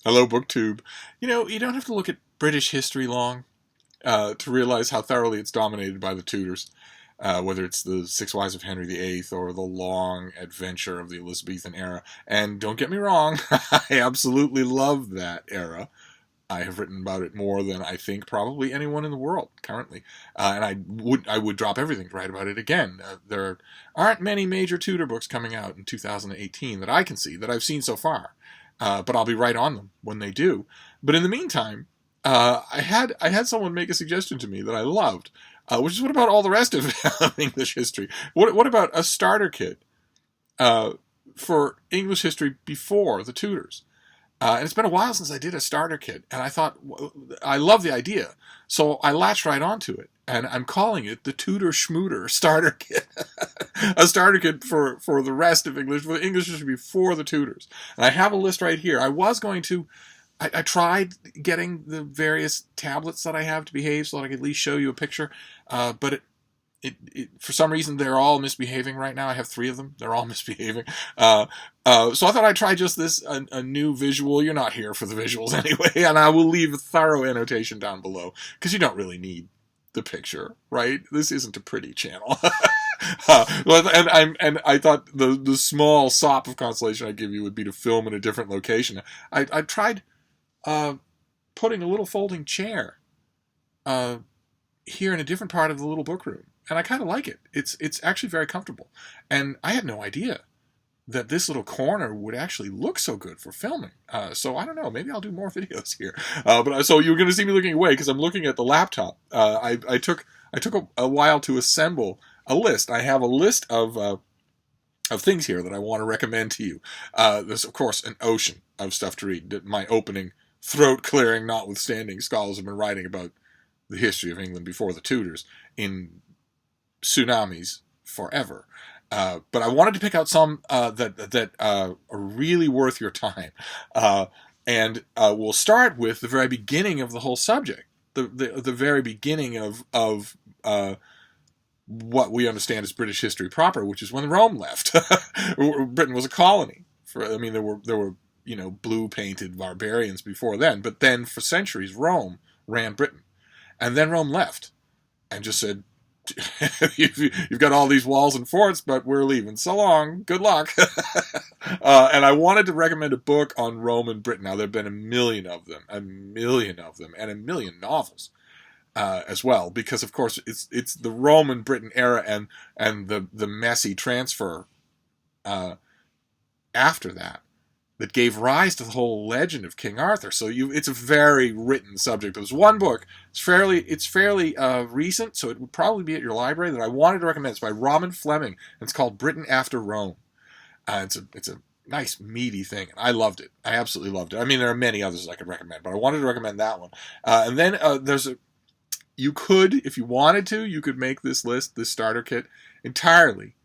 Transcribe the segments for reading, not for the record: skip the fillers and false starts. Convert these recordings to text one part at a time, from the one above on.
Hello, BookTube. You know, you don't have to look at British history long to realize how thoroughly it's dominated by the Tudors. Whether it's the Six Wives of Henry VIII or the long adventure of the Elizabethan era. And don't get me wrong, I absolutely love that era. I have written about it more than I think probably anyone in the world currently, and I would drop everything to write about it again. There aren't many major Tudor books coming out in 2018 that I can see, that I've seen so far, but I'll be right on them when they do. But in the meantime, I had someone make a suggestion to me that I loved, which is, what about all the rest of English history? What about a starter kit for English history before the Tudors? And it's been a while since I did a starter kit, and I thought, I love the idea, so I latched right onto it, and I'm calling it the TUDOR-SCHMUDOR Starter Kit. A starter kit for the rest of English, for the English history before the Tudors. And I have a list right here. I was going to, I tried getting the various tablets that I have to behave so that I could at least show you a picture, but for some reason, they're all misbehaving right now. I have 3 of them. They're all misbehaving. So I thought I'd try just this, a new visual. You're not here for the visuals anyway, and I will leave a thorough annotation down below, because you don't really need the picture, right? This isn't a pretty channel. And I thought the small sop of consolation I'd give you would be to film in a different location. I tried putting a little folding chair here in a different part of the little book room. And I kind of like it. It's actually very comfortable. And I had no idea that this little corner would actually look so good for filming. So I don't know. Maybe I'll do more videos here. So you're going to see me looking away because I'm looking at the laptop. I took a while to assemble a list. I have a list of things here that I want to recommend to you. There's, of course, an ocean of stuff to read. My opening throat clearing notwithstanding, scholars have been writing about the history of England before the Tudors in tsunamis forever. But I wanted to pick out some that are really worth your time. And we'll start with the very beginning of the whole subject. The very beginning of what we understand as British history proper, which is when Rome left. Britain was a colony. There were blue painted barbarians before then, but then for centuries Rome ran Britain. And then Rome left and just said, you've got all these walls and forts, but we're leaving. So long. Good luck. And I wanted to recommend a book on Rome and Britain. Now, there have been a million of them, and a million novels as well, because, of course, it's the Rome and Britain era and the messy transfer after that gave rise to the whole legend of King Arthur. So it's a very written subject. There's one book. It's fairly recent, so it would probably be at your library, that I wanted to recommend. It's by Fleming, and it's called Britain After Rome. It's a nice, meaty thing, and I loved it. I absolutely loved it. I mean, there are many others I could recommend, but I wanted to recommend that one. And then you could, if you wanted to, you could make this list, this starter kit, entirely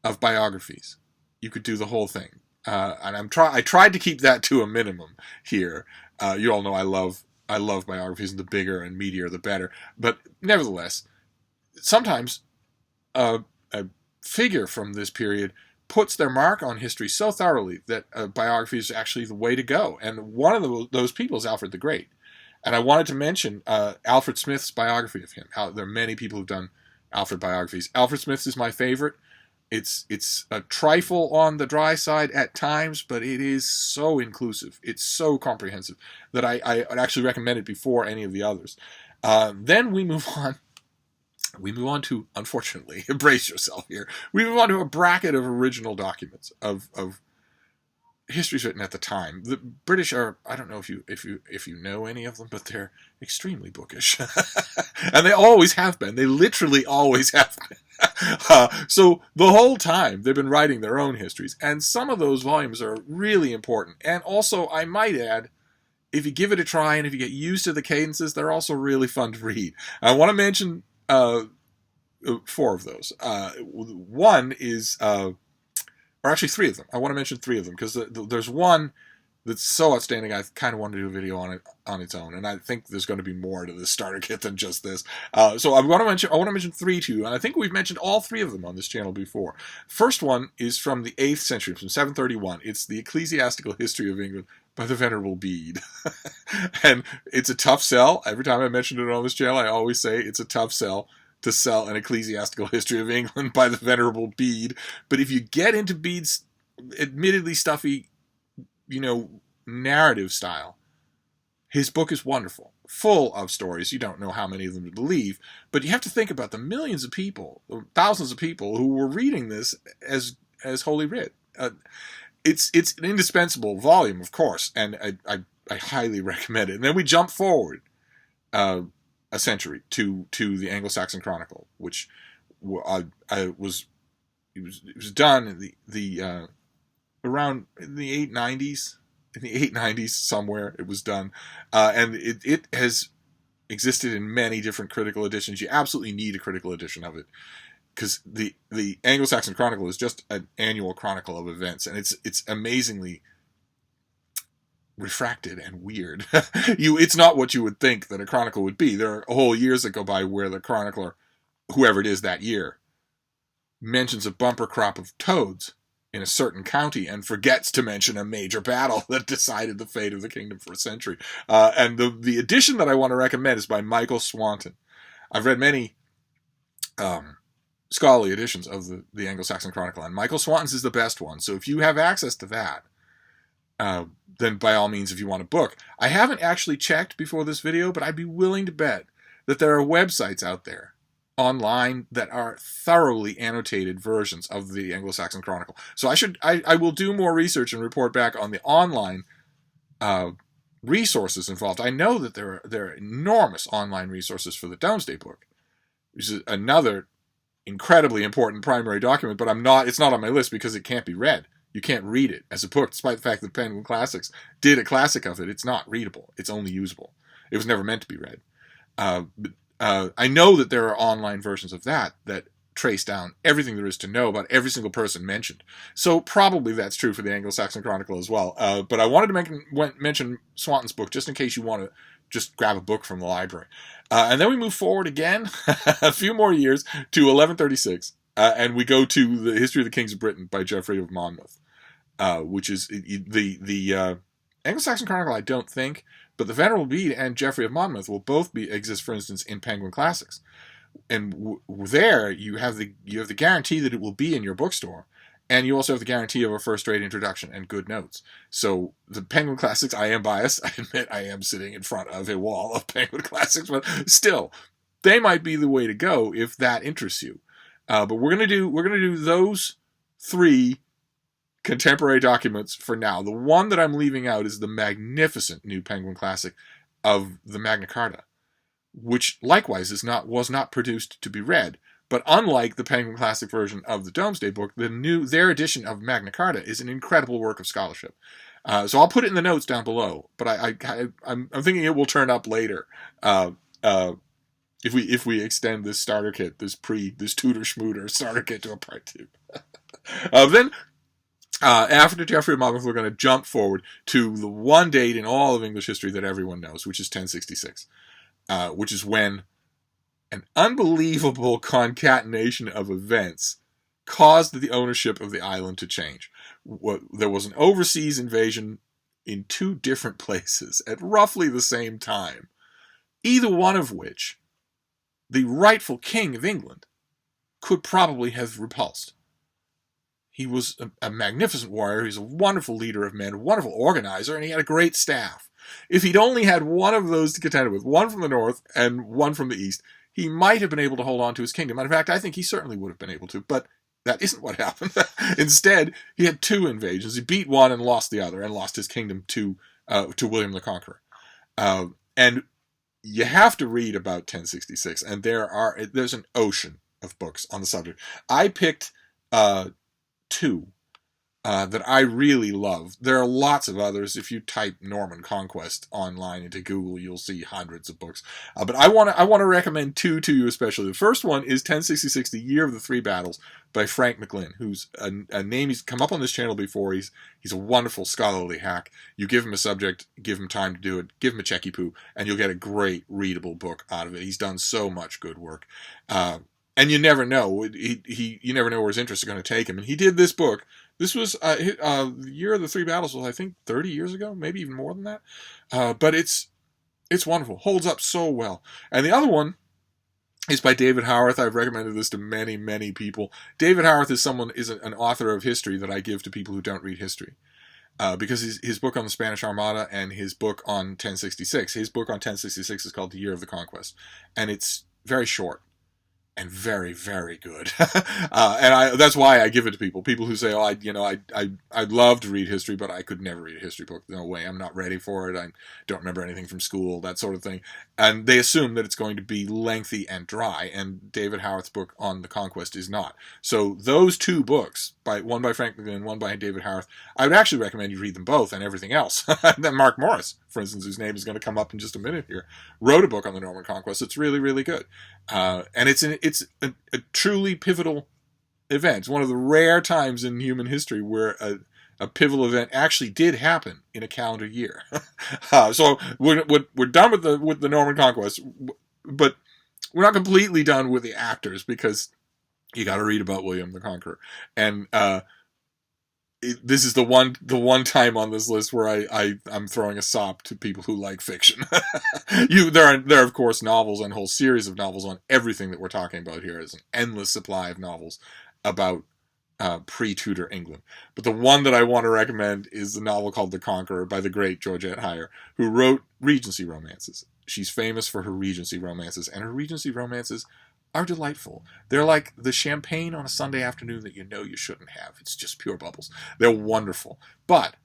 of biographies. You could do the whole thing. And I tried to keep that to a minimum here. You all know I love biographies, and the bigger and meatier the better. But nevertheless, sometimes a figure from this period puts their mark on history so thoroughly that biography is actually the way to go. And one of those people is Alfred the Great. And I wanted to mention Alfred Smyth's biography of him. There are many people who've done Alfred biographies. Alfred Smyth's is my favorite. It's a trifle on the dry side at times, but it is so inclusive. It's so comprehensive that I actually recommend it before any of the others. Then we move on. We move on to, unfortunately, brace yourself here. We move on to a bracket of original documents of histories written at the time. The British are, I don't know if you know any of them, but they're extremely bookish. And they always have been. They literally always have been. So the whole time they've been writing their own histories, and some of those volumes are really important. And also, I might add, if you give it a try and if you get used to the cadences, they're also really fun to read. I want to mention 4 of those. One is, or actually 3 of them. I want to mention 3 of them, because there's one that's so outstanding, I kind of want to do a video on it on its own, and I think there's going to be more to this starter kit than just this. So I want to mention 3 too, and I think we've mentioned all 3 of them on this channel before. First one is from the 8th century, from 731. It's the Ecclesiastical History of England by the Venerable Bede. And it's a tough sell. Every time I mention it on this channel, I always say it's a tough sell to sell an ecclesiastical history of England by the Venerable Bede. But if you get into Bede's admittedly stuffy, narrative style, his book is wonderful, full of stories. You don't know how many of them to believe, but you have to think about the millions of people, thousands of people who were reading this as Holy Writ. It's an indispensable volume, of course, and I highly recommend it. And then we jump forward a century to the Anglo-Saxon Chronicle, which it was done in the around in the 890s. In the 890s, somewhere it was done, and it has existed in many different critical editions. You absolutely need a critical edition of it, because the Anglo-Saxon Chronicle is just an annual chronicle of events, and it's amazingly refracted and weird. It's not what you would think that a chronicle would be. There are whole years that go by where the chronicler, whoever it is that year, mentions a bumper crop of toads in a certain county and forgets to mention a major battle that decided the fate of the kingdom for a century. And the edition that I want to recommend is by Michael Swanton. I've read many scholarly editions of the Anglo-Saxon Chronicle, and Michael Swanton's is the best one. So if you have access to that, then by all means, if you want a book. I haven't actually checked before this video, but I'd be willing to bet that there are websites out there online that are thoroughly annotated versions of the Anglo-Saxon Chronicle. So I will do more research and report back on the online resources involved. I know that there are enormous online resources for the Domesday Book, which is another incredibly important primary document, but it's not on my list because it can't be read. You can't read it as a book, despite the fact that Penguin Classics did a classic of it. It's not readable. It's only usable. It was never meant to be read. I know that there are online versions of that trace down everything there is to know about every single person mentioned. So probably that's true for the Anglo-Saxon Chronicle as well. But I wanted to mention Swanton's book just in case you want to just grab a book from the library. And then we move forward again a few more years to 1136, and we go to the History of the Kings of Britain by Geoffrey of Monmouth, which is the Anglo-Saxon Chronicle, I don't think, but the Venerable Bede and Geoffrey of Monmouth will both exist, for instance, in Penguin Classics. And there you have the guarantee that it will be in your bookstore, and you also have the guarantee of a first-rate introduction and good notes. So the Penguin Classics, I am biased. I admit I am sitting in front of a wall of Penguin Classics, but still, they might be the way to go if that interests you. But we're gonna do those three contemporary documents for now. The one that I'm leaving out is the magnificent new Penguin Classic of the Magna Carta, which likewise was not produced to be read. But unlike the Penguin Classic version of the Domesday Book, their edition of Magna Carta is an incredible work of scholarship. So I'll put it in the notes down below. But I'm thinking it will turn up later if we extend this starter kit, this TUDOR-SCHMUDOR Starter Kit to a part 2. Then after Geoffrey of Monmouth, we're going to jump forward to the one date in all of English history that everyone knows, which is 1066, which is when an unbelievable concatenation of events caused the ownership of the island to change. There was an overseas invasion in 2 different places at roughly the same time, either one of which the rightful king of England could probably have repulsed. He was a magnificent warrior. He's a wonderful leader of men, a wonderful organizer, and he had a great staff. If he'd only had one of those to contend with, one from the north and one from the east, he might have been able to hold on to his kingdom. And in fact, I think he certainly would have been able to, but that isn't what happened. Instead, he had 2 invasions. He beat one and lost the other, and lost his kingdom to William the Conqueror. And you have to read about 1066, and there's an ocean of books on the subject. I picked 2 that I really love. There are lots of others. If you type Norman Conquest online into Google, you'll see hundreds of books. But I want to recommend 2 to you especially. The first one is 1066, The Year of the Three Battles by Frank McLynn, who's a name he's come up on this channel before. He's a wonderful scholarly hack. You give him a subject, give him time to do it, give him a checky poo, and you'll get a great readable book out of it. He's done so much good work. And you never know. You never know where his interests are going to take him. And he did this book This was the year of the three battles was, I think, 30 years ago, maybe even more than that. But it's wonderful, holds up so well. And the other one is by David Howarth. I've recommended this to many, many people. David Howarth is an author of history that I give to people who don't read history. Because his book on the Spanish Armada and his book on 1066. His book on 1066 is called The Year of the Conquest. And it's very short and very, very good. That's why I give it to people. People who say, I'd love to read history, but I could never read a history book. No way, I'm not ready for it. I don't remember anything from school, that sort of thing. And they assume that it's going to be lengthy and dry, and David Howarth's book on the Conquest is not. So those two books, one by Frank McLynn, one by David Howarth, I would actually recommend you read them both and everything else. Then Marc Morris, for instance, whose name is going to come up in just a minute here, wrote a book on the Norman Conquest. It's really, really good. And it's a truly pivotal event. It's one of the rare times in human history where a pivotal event actually did happen in a calendar year. So we're done with the Norman Conquest, but we're not completely done with the actors, because you got to read about William the Conqueror. And this is the one time on this list where I'm throwing a sop to people who like fiction. There are of course novels and whole series of novels on everything that we're talking about here. There's an endless supply of novels about pre-Tudor England. But the one that I want to recommend is the novel called The Conqueror by the great Georgette Heyer, who wrote Regency romances. She's famous for her Regency romances, and her Regency romances are delightful. They're like the champagne on a Sunday afternoon that you know you shouldn't have. It's just pure bubbles. They're wonderful. But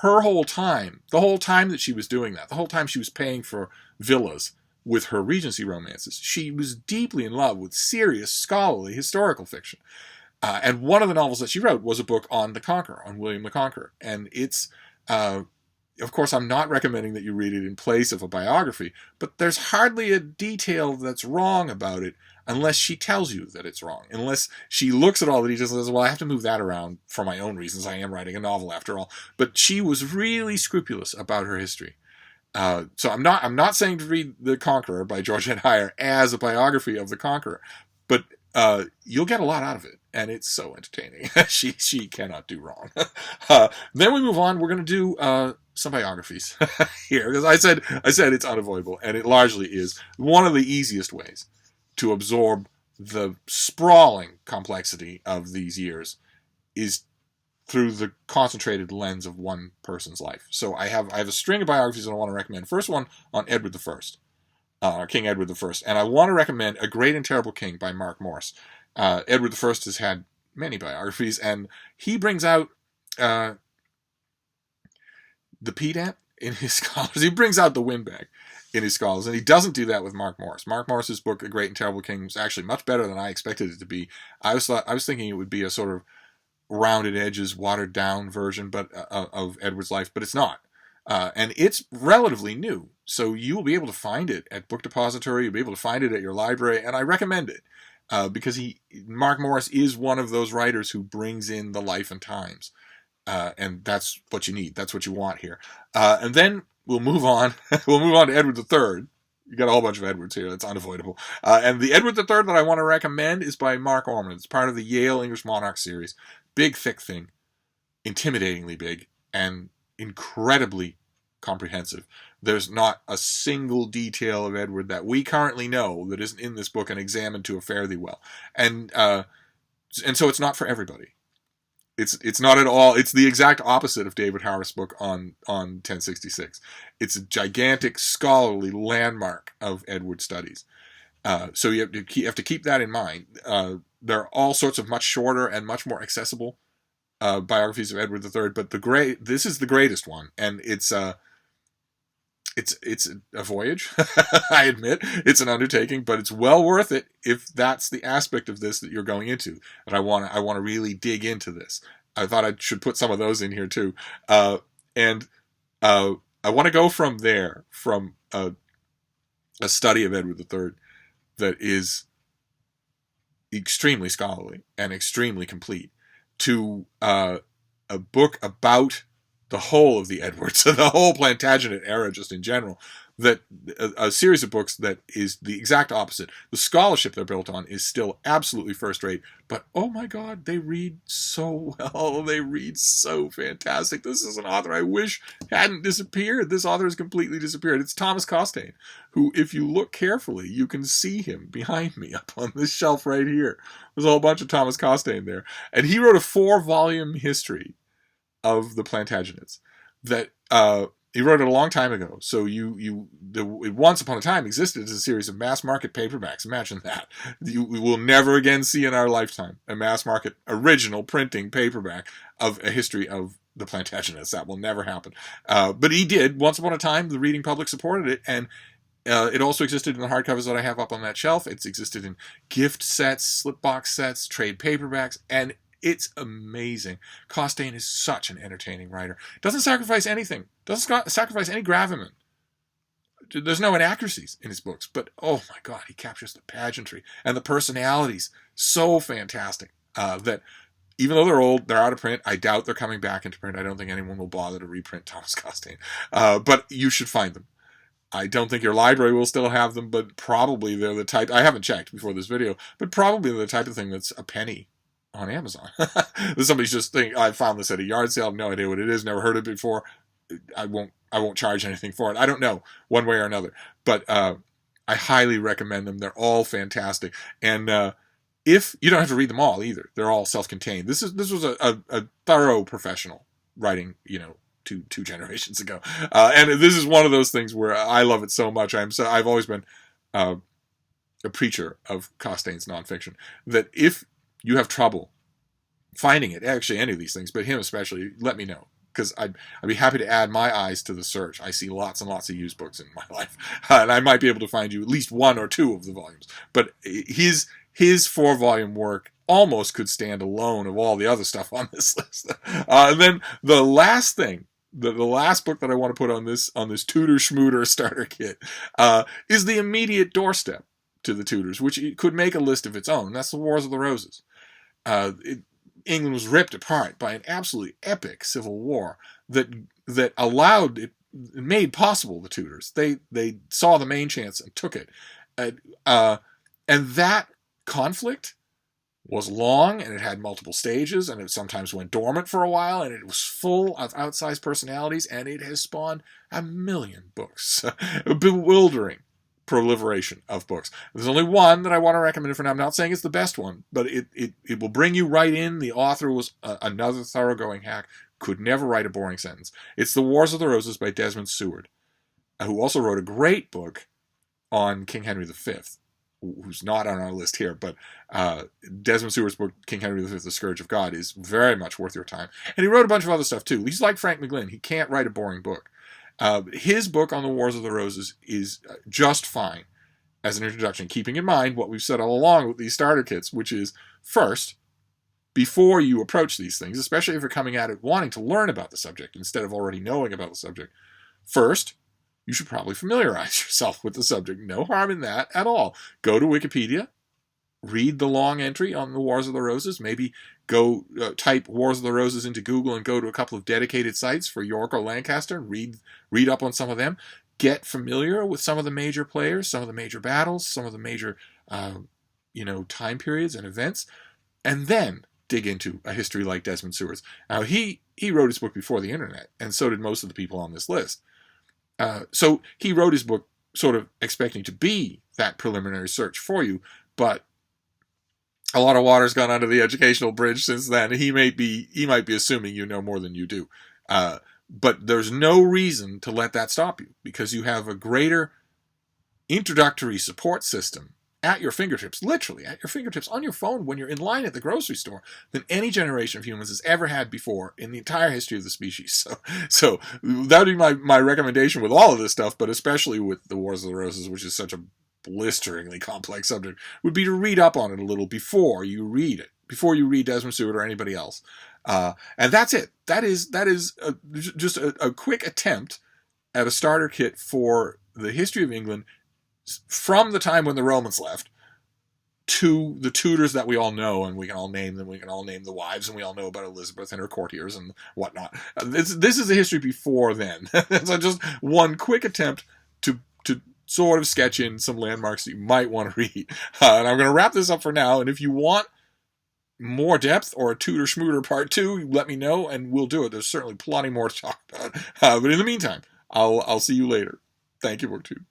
the whole time that she was doing that, the whole time she was paying for villas with her Regency romances, she was deeply in love with serious, scholarly, historical fiction. And one of the novels that she wrote was a book on the Conqueror, on William the Conqueror. And it's, of course, I'm not recommending that you read it in place of a biography, but there's hardly a detail that's wrong about it unless she tells you that it's wrong. Unless she looks at all the details and says, well, I have to move that around for my own reasons. I am writing a novel after all. But she was really scrupulous about her history. So I'm not saying to read The Conqueror by Georgette Heyer as a biography of the Conqueror, but you'll get a lot out of it, and it's so entertaining. she cannot do wrong. Then we move on. We're going to do some biographies here, because I said it's unavoidable, and it largely is. One of the easiest ways to absorb the sprawling complexity of these years is through the concentrated lens of one person's life. So I have a string of biographies that I want to recommend. First one on Edward I, King Edward I, and I want to recommend A Great and Terrible King by Marc Morris. Edward I has had many biographies, and he brings out the pedant in his scholars. He brings out the windbag in his scholars, and he doesn't do that with Marc Morris. Marc Morris's book, A Great and Terrible King, was actually much better than I expected it to be. I was thinking it would be a sort of rounded edges, watered down version, of Edward's life, but it's not. And it's relatively new, so you will be able to find it at Book Depository. You'll be able to find it at your library, and I recommend it because Marc Morris is one of those writers who brings in the life and times, and that's what you need. That's what you want here. And then we'll move on. We'll move on to Edward III. You got a whole bunch of Edwards here. That's unavoidable. And the Edward III that I want to recommend is by Marc Ormond. It's part of the Yale English Monarch series. Big, thick thing, intimidatingly big, and incredibly comprehensive. There's not a single detail of Edward that we currently know that isn't in this book and examined to a fairly well. And so it's not for everybody. It's not at all. It's the exact opposite of David Howarth's book on 1066. It's a gigantic scholarly landmark of Edward studies. So you have to keep that in mind. There are all sorts of much shorter and much more accessible biographies of Edward III, but this is the greatest one, and it's a voyage. I admit it's an undertaking, but it's well worth it if that's the aspect of this that you're going into. And I want to really dig into this. I thought I should put some of those in here too, and I want to go from there, from a study of Edward III that is extremely scholarly and extremely complete, to a book about the whole of the Edwards, the whole Plantagenet era just in general, that a series of books that is the exact opposite. The scholarship they're built on is still absolutely first rate, but oh my God, they read so well. They read so fantastic. This is an author I wish hadn't disappeared. This author has completely disappeared. It's Thomas Costain, who, if you look carefully, you can see him behind me up on this shelf right here. There's a whole bunch of Thomas Costain there. And he wrote a 4-volume history of the Plantagenets that he wrote it a long time ago. So it once upon a time existed as a series of mass market paperbacks. Imagine that. We will never again see in our lifetime a mass market original printing paperback of a history of the Plantagenets. That will never happen. But he did. Once upon a time, the reading public supported it, and it also existed in the hardcovers that I have up on that shelf. It's existed in gift sets, slipbox sets, trade paperbacks, and it's amazing. Costain is such an entertaining writer. Doesn't sacrifice anything. Doesn't sacrifice any gravamen. There's no inaccuracies in his books, but oh my God, he captures the pageantry and the personalities so fantastic that even though they're old, they're out of print. I doubt they're coming back into print. I don't think anyone will bother to reprint Thomas Costain. But you should find them. I don't think your library will still have them, but probably they're the type, I haven't checked before this video, but probably they're the type of thing that's a penny on Amazon. Somebody's just thinking, I found this at a yard sale, no idea what it is, never heard of it before. I won't charge anything for it. I don't know, one way or another. But I highly recommend them. They're all fantastic. And if you don't have to read them all either, they're all self-contained. This was a thorough professional writing, two generations ago. And this is one of those things where I love it so much. I've always been a preacher of Costain's nonfiction, that if you have trouble finding it, actually any of these things, but him especially, let me know, because I'd be happy to add my eyes to the search. I see lots and lots of used books in my life, and I might be able to find you at least 1 or 2 of the volumes. But his 4-volume work almost could stand alone of all the other stuff on this list. And then the last thing, the last book that I want to put on this TUDOR-SCHMUDOR Starter Kit is the immediate doorstep to the Tudors, which could make a list of its own. That's the Wars of the Roses. England was ripped apart by an absolutely epic civil war that allowed it, made possible the Tudors. They saw the main chance and took it, and that conflict was long, and it had multiple stages, and it sometimes went dormant for a while, and it was full of outsized personalities, and it has spawned a million books. A bewildering proliferation of books. There's only one that I want to recommend for now. I'm not saying it's the best one, but it will bring you right in. The author was another thoroughgoing hack, could never write a boring sentence. It's The Wars of the Roses by Desmond Seward, who also wrote a great book on King Henry V, who's not on our list here, but Desmond Seward's book, King Henry V, The Scourge of God, is very much worth your time. And he wrote a bunch of other stuff too. He's like Frank McLynn. He can't write a boring book. His book on the Wars of the Roses is just fine as an introduction, keeping in mind what we've said all along with these starter kits, which is, first, before you approach these things, especially if you're coming at it wanting to learn about the subject instead of already knowing about the subject, first, you should probably familiarize yourself with the subject. No harm in that at all. Go to Wikipedia, read the long entry on the Wars of the Roses, maybe go type Wars of the Roses into Google and go to a couple of dedicated sites for York or Lancaster and read up on some of them. Get familiar with some of the major players, some of the major battles, some of the major time periods and events, and then dig into a history like Desmond Seward's. Now, he wrote his book before the internet, and so did most of the people on this list. So he wrote his book sort of expecting to be that preliminary search for you, but a lot of water's gone under the educational bridge since then. He might be assuming you know more than you do. But there's no reason to let that stop you, because you have a greater introductory support system at your fingertips, literally at your fingertips, on your phone when you're in line at the grocery store, than any generation of humans has ever had before in the entire history of the species. So that would be my recommendation with all of this stuff, but especially with the Wars of the Roses, which is such a blisteringly complex subject, would be to read up on it a little before you read it, before you read Desmond Seward or anybody else. And that's it. That is just a quick attempt at a starter kit for the history of England from the time when the Romans left the Tudors that we all know, and we can all name them. We can all name the wives, and we all know about Elizabeth and her courtiers and whatnot. This is the history before then. So just one quick attempt to sort of sketch in some landmarks that you might want to read. And I'm going to wrap this up for now. And if you want more depth or a Tudor-Schmooder part 2, let me know, and we'll do it. There's certainly plenty more to talk about. But in the meantime, I'll see you later. Thank you, BookTube.